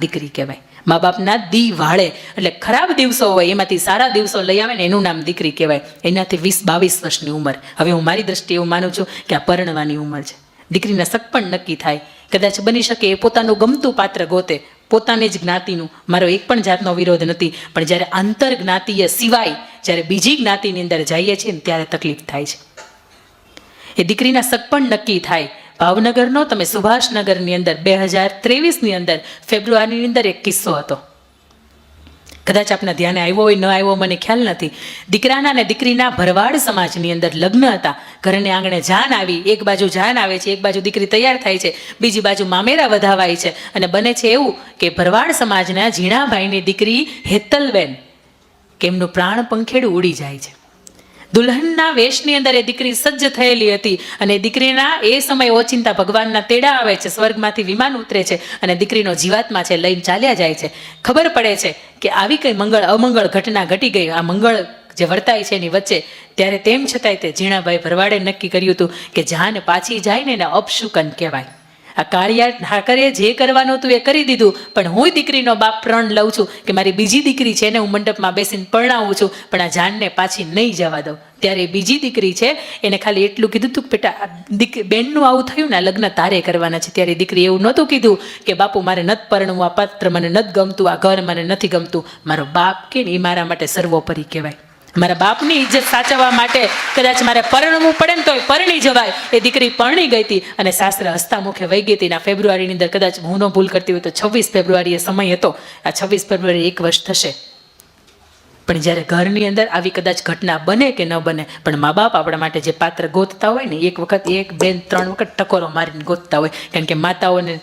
દીકરી કહેવાય. મા બાપના દી વાળે, એટલે ખરાબ દિવસો હોય એમાંથી સારા દિવસો લઈ આવે ને એનું નામ દીકરી કહેવાય. એનાથી 20-22 વર્ષની ઉંમર, હવે હું મારી દ્રષ્ટિએ એવું માનું છું કે આ પરણવાની ઉંમર છે. દીકરીના સગપણ નક્કી થાય. કદાચ બની શકે એ પોતાનું ગમતું પાત્ર ગોતે, પોતાની જ જ્ઞાતિનું. મારો એક પણ જાતનો વિરોધ નથી, પણ જ્યારે આંતર જ્ઞાતિય સિવાય જ્યારે બીજી જ્ઞાતિની અંદર જઈએ છીએ ને ત્યારે તકલીફ થાય છે. એ દીકરીના સગપણ નક્કી થાય. ભાવનગરનો તમે સુભાષનગરની અંદર 2023ની અંદર ફેબ્રુઆરીની અંદર એક કિસ્સો હતો, કદાચ આપના ધ્યાને આવ્યો હોય ન આવ્યો મને ખ્યાલ નથી. દીકરાના અને દીકરીના ભરવાડ સમાજની અંદર લગ્ન હતા. ઘરને આંગણે જાન આવી, એક બાજુ જાન આવે છે, એક બાજુ દીકરી તૈયાર થાય છે, બીજી બાજુ મામેરા વધાવાય છે. અને બને છે એવું કે ભરવાડ સમાજના ઝીણાભાઈની દીકરી હેતલબેન કે એમનું પ્રાણ પંખેડું ઉડી જાય છે. દુલ્હનના વેશની અંદર એ દીકરી સજ્જ થયેલી હતી અને દીકરીના એ સમયે ઓચિંતા ભગવાનના તેડા આવે છે, સ્વર્ગમાંથી વિમાન ઉતરે છે અને દીકરીનો જીવાત્મા છે લઈને ચાલ્યા જાય છે. ખબર પડે છે કે આવી કઈ અમંગળ ઘટના ઘટી ગઈ, આ મંગળ જે વર્તાય છે એની વચ્ચે. ત્યારે તેમ છતાંય તે ઝીણાભાઈ ભરવાડે નક્કી કર્યું હતું કે જાન પાછી જાય ને એને અપશુકન કહેવાય. આ કાળિયા ઠાકરે જે કરવાનું હતું એ કરી દીધું, પણ હું દીકરીનો બાપ પ્રણ લઉં છું કે મારી બીજી દીકરી છે એને હું મંડપમાં બેસીને પરણાવું છું, પણ આ જાનને પાછી નહીં જવા દઉં. ત્યારે બીજી દીકરી છે એને ખાલી એટલું કીધું હતું કે બેટા બેનનું આવું થયું ને લગ્ન તારે કરવાના છે. ત્યારે દીકરી એવું નહોતું કીધું કે બાપુ મારે નથી પરણવું, આ પાત્ર મને નથી ગમતું, આ ઘર મને નથી ગમતું. મારો બાપ કે ને એ મારા માટે સર્વોપરી કહેવાય. મારા બાપની ઇજ્જત સાચવવા માટે કદાચ મારે પરણવું પડે ને તો પરણી જવાય. એ દીકરી પરણી ગઈ હતી અને સાસરે હસતા મુખે વહી ગઈ હતી. ફેબ્રુઆરીની અંદર કદાચ હું ન ભૂલ કરતી હોય તો 26 ફેબ્રુઆરી એ સમય હતો. આ 26 ફેબ્રુઆરી 1 વર્ષ થશે. પણ જ્યારે ઘરની અંદર આવી કદાચ ઘટના બને કે ન બને, પણ મા બાપ આપણા માટે જે પાત્ર ગોતતા હોય ને, એક વખત 1, 2, 3 વખત ટકોરો મારીને ગોતતા હોય. કારણ કે માતાઓને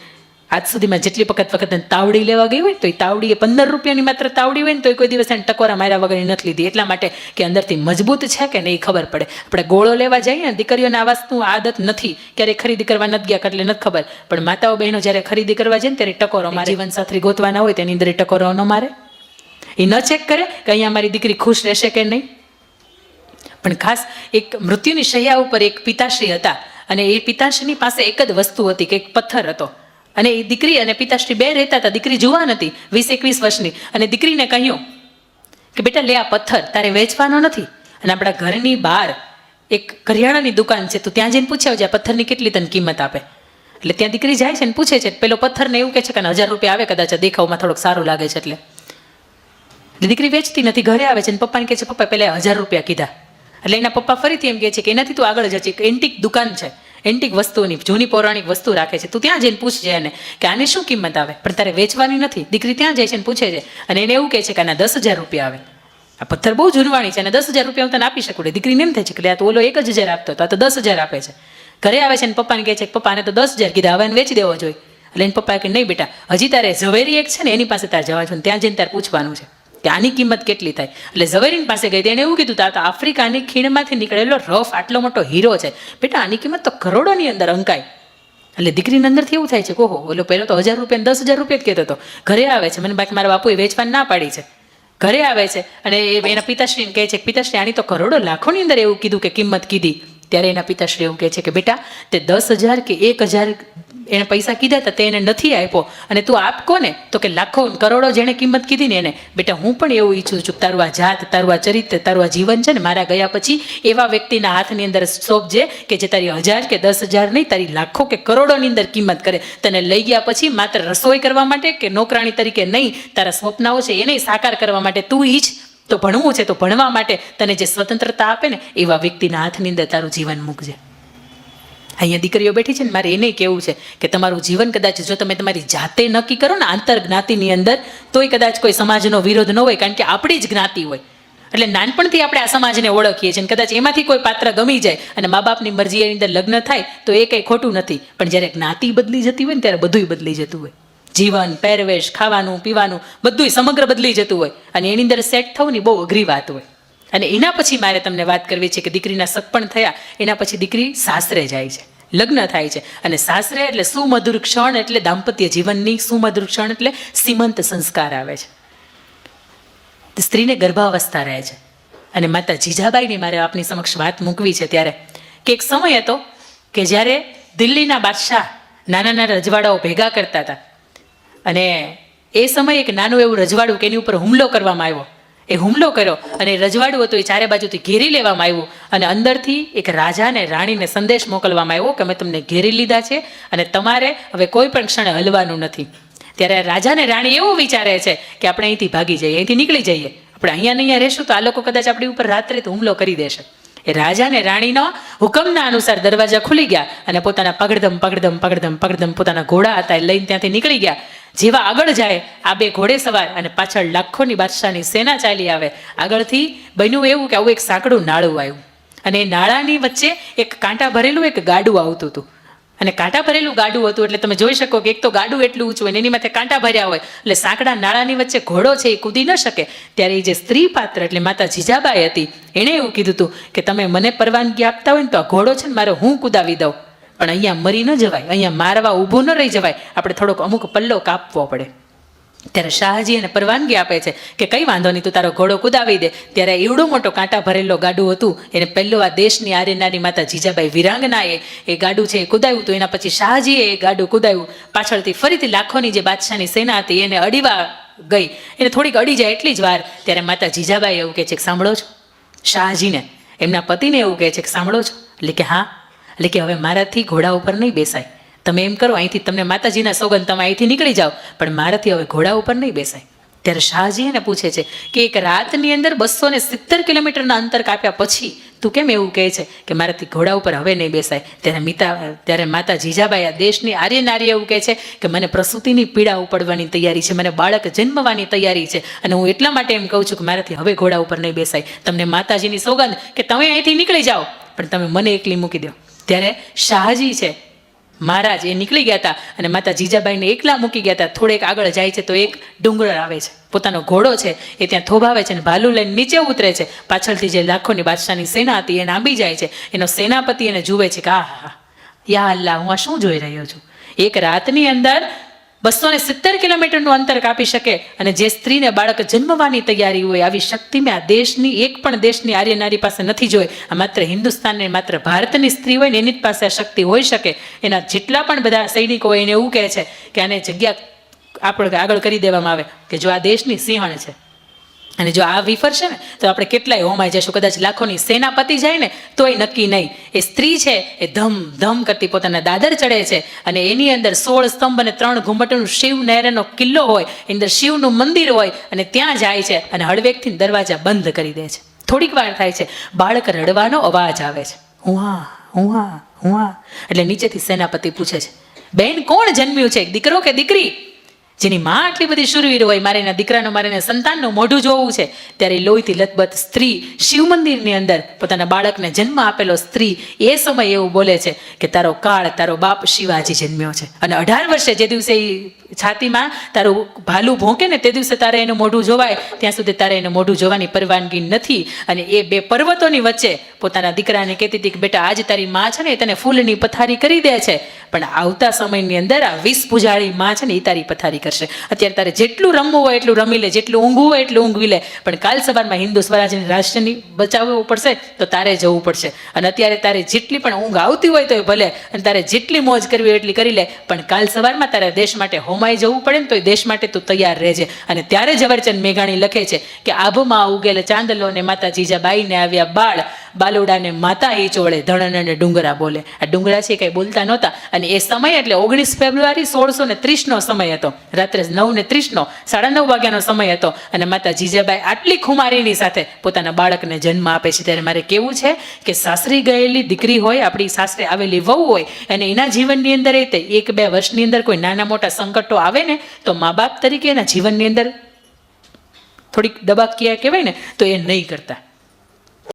આજ સુધીમાં જેટલી વખત તાવડી લેવા ગઈ હોય તો એ તાવડી 15 રૂપિયાની માત્ર તાવડી હોય ને તો કોઈ દિવસ એને ટકોરા માર્યા વગર નથી લીધી. એટલા માટે કે અંદરથી મજબૂત છે કે નહીં ખબર પડે. આપણે ગોળો લેવા જઈએ ને, દીકરીઓને આ વસ્તુ આદત નથી, ક્યારેય ખરીદી કરવા નથી ગયા એટલે નથી ખબર, પણ માતાઓ બહેનો જ્યારે ખરીદી કરવા જાય ને ત્યારે ટકોરો મારે. જીવનસાથી ગોતવાના હોય તેની અંદર ટકોરો ન મારે, એ ન ચેક કરે કે અહીંયા મારી દીકરી ખુશ રહેશે કે નહીં. પણ ખાસ એક મૃત્યુની શૈયા ઉપર એક પિતાશ્રી હતા અને એ પિતાશ્રીની પાસે એક જ વસ્તુ હતી કે એક પથ્થર હતો. અને એ દીકરી અને પિતાશ્રી બે રહેતા હતા. દીકરી જુવાન હતી, 20-21 વર્ષની, અને દીકરીને કહ્યું કે બેટા લે આ પથ્થર, તારે વેચવાનો નથી. અને આપણા ઘરની બહાર એક કરિયાણાની દુકાન છે, તું ત્યાં જઈને પૂછ્યા આવજે આ પથ્થરની કેટલી તને કિંમત આપે. એટલે ત્યાં દીકરી જાય છે ને પૂછે છે. પેલો પથ્થરને એવું કહે છે કે 1000 રૂપિયા આવે, કદાચ દેખાવમાં થોડોક સારું લાગે છે એટલે દીકરી વેચતી નથી. ઘરે આવે છે અને પપ્પાને કહે છે પપ્પા પહેલા 1000 રૂપિયા કીધા. એટલે એના પપ્પા ફરીથી એમ કહે છે કે એનાથી તું આગળ જજે, એન્ટિક દુકાન છે, એન્ટિક વસ્તુઓની જૂની પૌરાણિક વસ્તુ રાખે છે, તું ત્યાં જઈને પૂછજે એને કે આની શું કિંમત આવે, પણ તારે વેચવાની નથી. દીકરી ત્યાં જાય છે ને પૂછે છે અને એને એવું કહે છે કે આના 10,000 રૂપિયા આવે. આ પથ્થર બહુ જૂનવાણી છે અને 10,000 રૂપિયા હું તને આપી શકું. દીકરીને એમ થાય છે કે આ તો ઓલો 1,000 આપતો હતો, આ તો 10,000 આપે છે. ઘરે આવે છે ને પપ્પાને કહે છે કે પપ્પાને તો 10,000 કીધા, હવે એને વેચી દેવો જોઈએ. એટલે એને પપ્પા કે નહીં બેટા, હજી તારે ઝવેરી એક છે ને એની પાસે તારે જવાનું છે, ત્યાં જઈને તારે પૂછવાનું છે કે આની કિંમત કેટલી થાય. એટલે ઝવેરીની પાસે ગઈ એને એવું કીધું આ તો આફ્રિકાની ખીણમાંથી નીકળેલો રફ આટલો મોટો હીરો છે બેટા, આની કિંમત તો કરોડોની અંદર અંકાય. એટલે દીકરીની અંદરથી એવું થાય છે કોહો ઓલો પહેલો તો 1000 રૂપિયા 10,000 રૂપિયા જ કહેતો હતો. ઘરે આવે છે, મને બાકી મારા બાપુએ વેચવાની ના પાડી છે. ઘરે આવે છે અને એના પિતાશ્રીને કહે છે કે પિતાશ્રી આની તો કરોડો લાખોની અંદર એવું કીધું કે કિંમત કીધી. ત્યારે એના પિતાશ્રી એવું કહે છે કે બેટા તે 10,000 કે 1,000 એને પૈસા કીધા હતા તે એને નથી આપ્યો અને તું આપ કોને, તો કે લાખો કરોડો જેણે કિંમત કીધી ને એને. બેટા હું પણ એવું ઈચ્છું છું તારું આ જાત, તારું આ ચરિત્ર, તારું આ જીવન છે ને મારા ગયા પછી એવા વ્યક્તિના હાથની અંદર સોંપજે કે જે તારી 1000 કે 10,000 નહીં, તારી લાખો કે કરોડોની અંદર કિંમત કરે. તને લઈ ગયા પછી માત્ર રસોઈ કરવા માટે કે નોકરાણી તરીકે નહીં, તારા સ્વપ્નાઓ છે એને સાકાર કરવા માટે તું ઈચ્છ તો ભણવું છે તો ભણવા માટે તને જે સ્વતંત્રતા આપે ને એવા વ્યક્તિના હાથની અંદર તારું જીવન મૂકજે. અહીંયા દીકરીઓ બેઠી છે ને, મારે એને કહેવું છે કે તમારું જીવન કદાચ જો તમે તમારી જાતે નક્કી કરો ને આંતર જ્ઞાતિની અંદર, તોય કદાચ કોઈ સમાજનો વિરોધ ન હોય, કારણ કે આપણી જ જ્ઞાતિ હોય. એટલે નાનપણથી આપણે આ સમાજને ઓળખીએ છીએ, કદાચ એમાંથી કોઈ પાત્ર ગમી જાય અને મા બાપની મરજી એની અંદર લગ્ન થાય તો એ કંઈ ખોટું નથી. પણ જ્યારે જ્ઞાતિ બદલી જતી હોય ને ત્યારે બધુંય બદલી જતું હોય. જીવન, પહેરવેશ, ખાવાનું પીવાનું બધું સમગ્ર બદલી જતું હોય અને એની અંદર સેટ થવું ને બહુ અઘરી વાત હોય. અને એના પછી મારે તમને વાત કરવી છે કે દીકરીના સગપણ થયા એના પછી દીકરી સાસરે જાય છે, લગ્ન થાય છે. અને સાસરે એટલે સુમધુર ક્ષણ, એટલે દાંપત્ય જીવનની સુમધુર ક્ષણ, એટલે સીમંત સંસ્કાર આવે છે. સ્ત્રીને ગર્ભાવસ્થા રહે છે. અને માતા જીજાબાઈની મારે આપની સમક્ષ વાત મૂકવી છે ત્યારે કે એક સમય હતો કે જ્યારે દિલ્હીના બાદશાહ નાના નાના રજવાડાઓ ભેગા કરતા હતા અને એ સમયે એક નાનું એવું રજવાડું કે એની ઉપર હુમલો કરવામાં આવ્યો. એ હુમલો કર્યો અને રજવાડું હતું એ ચારે બાજુથી ઘેરી લેવામાં આવ્યું અને અંદરથી એક રાજા અને રાણીને સંદેશ મોકલવામાં આવ્યો કે અમે તમને ઘેરી લીધા છે અને તમારે હવે કોઈ પણ ક્ષણે હલવાનું નથી. ત્યારે રાજા અને રાણી એવું વિચારે છે કે આપણે અહીંથી ભાગી જઈએ, અહીંથી નીકળી જઈએ, આપણે અહીંયા ને અહીંયા રહેશું તો આ લોકો કદાચ આપણી ઉપર રાત્રે તો હુમલો કરી દેશે. એ રાજા ને રાણીનો હુકમના અનુસાર દરવાજા ખુલી ગયા અને પોતાના પગડધમ પોતાના ઘોડા હતા એ લઈને ત્યાંથી નીકળી ગયા. જેવા આગળ જાય આ બે ઘોડે સવાર અને પાછળ લાખોની બાદશાહની સેના ચાલી આવે. આગળથી બન્યું એવું કે આવું એક સાંકડું નાળું આવ્યું અને એ નાળાની વચ્ચે એક કાંટા ભરેલું એક ગાડું આવતું હતું. અને કાંટા ભરેલું ગાડું હતું એટલે તમે જોઈ શકો કે એક તો ગાડું એટલું ઊંચું હોય એની માથે કાંટા ભર્યા હોય એટલે સાંકડા નાળાની વચ્ચે ઘોડો છે એ કૂદી ન શકે. ત્યારે એ જે સ્ત્રી પાત્ર એટલે માતા જીજાબાઈ હતી એણે એવું કીધું હતું કે તમે મને પરવાનગી આપતા હોય ને તો આ ઘોડો છે ને મારે હું કુદાવી દઉં, પણ અહીંયા મરી ન જવાય, અહીંયા મારવા ઊભું ન રહી જવાય, આપણે થોડોક અમુક પલ્લો કાપવો પડે. ત્યારે શાહજી એને પરવાનગી આપે છે કે કંઈ વાંધો નહીં, તું તારો ઘોડો કુદાવી દે. ત્યારે એવડો મોટો કાંટા ભરેલો ગાડું હતું એને પહેલું આ દેશની આર્યનારી માતા જીજાબાઈ વિરાંગનાએ એ ગાડું છે એ કુદાવ્યું હતું. એના પછી શાહજીએ એ ગાડું કુદાવ્યું. પાછળથી ફરીથી લાખોની જે બાદશાહની સેના હતી એને અડીવા ગઈ. એને થોડીક અડી જાય એટલી જ વાર ત્યારે માતા જીજાબાઈ એવું કહે છે કે સાંભળો છો, શાહજીને એમના પતિને એવું કહે છે કે સાંભળો છો, એટલે કે હા, એટલે કે હવે મારાથી ઘોડા ઉપર નહીં બેસાય, તમે એમ કરો અહીંથી તમને માતાજીના સોગંદ તમે અહીંથી નીકળી જાઓ, પણ મારાથી હવે ઘોડા ઉપર નહીં બેસાય. ત્યારે શાહજી એને પૂછે છે કે એક રાતની અંદર 270 કિલોમીટરના અંતર કાપ્યા પછી તું કેમ એવું કહે છે કે મારાથી ઘોડા ઉપર હવે નહીં બેસાય? ત્યારે માતા જીજાબાઈ આ દેશની આર્ય નારી એવું કહે છે કે મને પ્રસૂતિની પીડા ઉપડવાની તૈયારી છે, મને બાળક જન્મવાની તૈયારી છે અને હું એટલા માટે એમ કહું છું કે મારાથી હવે ઘોડા ઉપર નહીં બેસાય. તમને માતાજીની સોગંદ કે તમે અહીંથી નીકળી જાઓ, પણ તમે મને એકલી મૂકી દો. ત્યારે શાહજી છે મહારાજ એ નીકળી ગયા હતા અને માતા જીજાબાઈને એકલા મૂકી ગયા હતા. થોડેક આગળ જાય છે તો એક ડુંગર આવે છે, પોતાનો ઘોડો છે એ ત્યાં થોભાવે છે અને ભાલું લઈને નીચે ઉતરે છે. પાછળથી જે લાખોની બાદશાહની સેના હતી એને આંબી જાય છે. એનો સેનાપતિ એને જુએ છે કે આ યા અલ્લાહ, હું આ શું જોઈ રહ્યો છું? એક રાતની અંદર 270 કિલોમીટરનું અંતર કાપી શકે અને જે સ્ત્રીને બાળક જન્મવાની તૈયારી હોય આવી શક્તિ મેં આ દેશની એક પણ દેશની આર્ય નારી પાસે નથી જોઈ. આ માત્ર હિન્દુસ્તાનની માત્ર ભારતની સ્ત્રી હોય ને એની જ પાસે આ શક્તિ હોઈ શકે. એના જેટલા પણ બધા સૈનિકો હોય એને એવું કહે છે કે આને જગ્યા આપણે આગળ કરી દેવામાં આવે કે જો આ દેશની સિંહણ છે અને જો આ વિફરશે ને તો આપણે કેટલાય હોમાઈ જશું. કદાચ લાખોની સેનાપતિ જાય ને તોય નક્કી નહીં. એ સ્ત્રી છે એ ધમ ધમ કરતી પોતાના દાદર ચડે છે અને એની અંદર 16 સ્તંભ અને 3 ઘુંમટનો શિવ નહેરનો કિલ્લો હોય, એની અંદર શિવનું મંદિર હોય અને ત્યાં જાય છે અને હળવેકથી દરવાજા બંધ કરી દે છે. થોડીક વાર થાય છે, બાળક રડવાનો અવાજ આવે છે, હુંહા હુંહા હુંહા. એટલે નીચેથી સેનાપતિ પૂછે છે, બેન કોણ જન્મ્યું છે, દીકરો કે દીકરી? જેની માં આટલી બધી શૂરવીર હોય, મારે એના દીકરાનું મારે એના સંતાનનું મોઢું જોવું છે. ત્યારે લોહીથી લથબથ સ્ત્રી શિવ મંદિરની અંદર પોતાના બાળકને જન્મ આપેલો સ્ત્રી એ સમય એવું બોલે છે કે તારો કાળ, તારો બાપ શિવાજી જન્મ્યો છે અને 18 વર્ષે જે દિવસે છાતીમાં તારું ભાલું ભોંકે ને તે દિવસે તારે એનું મોઢું જોવાય, ત્યાં સુધી તારે એનું મોઢું જોવાની પરવાનગી નથી. અને એ બે પર્વતોની વચ્ચે પોતાના દીકરાને કહેતી હતી કે બેટા આજ તારી માં છે ને એ તને ફૂલની પથારી કરી દે છે, પણ આવતા સમયની અંદર આ વિષ પૂજાળી માં છે ને એ તારી પથારી કરશે. અત્યારે તારે જેટલું રમવું હોય એટલું રમી લે, જેટલું ઊંઘવું હોય એટલું ઊંઘવી લે, પણ કાલ સવારમાં હિન્દુ સ્વરાજની રાષ્ટ્રની બચાવવું પડશે તો તારે જવું પડશે. અને અત્યારે તારે જેટલી પણ ઊંઘ આવતી હોય તો ભલે, અને તારે જેટલી મોજ કરવી હોય એટલી કરી લે, પણ કાલ સવારમાં તારે દેશ માટે હોમાઈ જવું પડે ને તો એ દેશ માટે તું તૈયાર રહેજે. અને ત્યારે ઝવેરચંદ મેઘાણી લખે છે કે આભમાં ઉગેલ ચાંદલો ને માતા જીજાબાઈને આવ્યા બાળ, બાલુડાને માતા ઈ ચોળે ધણન અને ડુંગરા બોલે. આ ડુંગરા છે કંઈ બોલતા નહોતા. અને એ સમય એટલે 19 ફેબ્રુઆરી 1630નો સમય હતો, રાત્રે 9:30 9:30 વાગ્યાનો સમય હતો. અને માતા જીજાબાઈ આટલી ખુમારીની સાથે પોતાના બાળકને જન્મ આપે છે. ત્યારે મારે કેવું છે કે સાસરી ગયેલી દીકરી હોય, આપણી સાસરે આવેલી વહુ હોય અને એના જીવનની અંદર એ 1-2 વર્ષની અંદર કોઈ નાના મોટા સંકટો આવે ને તો મા બાપ તરીકે એના જીવનની અંદર થોડીક દબાકીયા કહેવાય ને તો એ નહીં કરતા.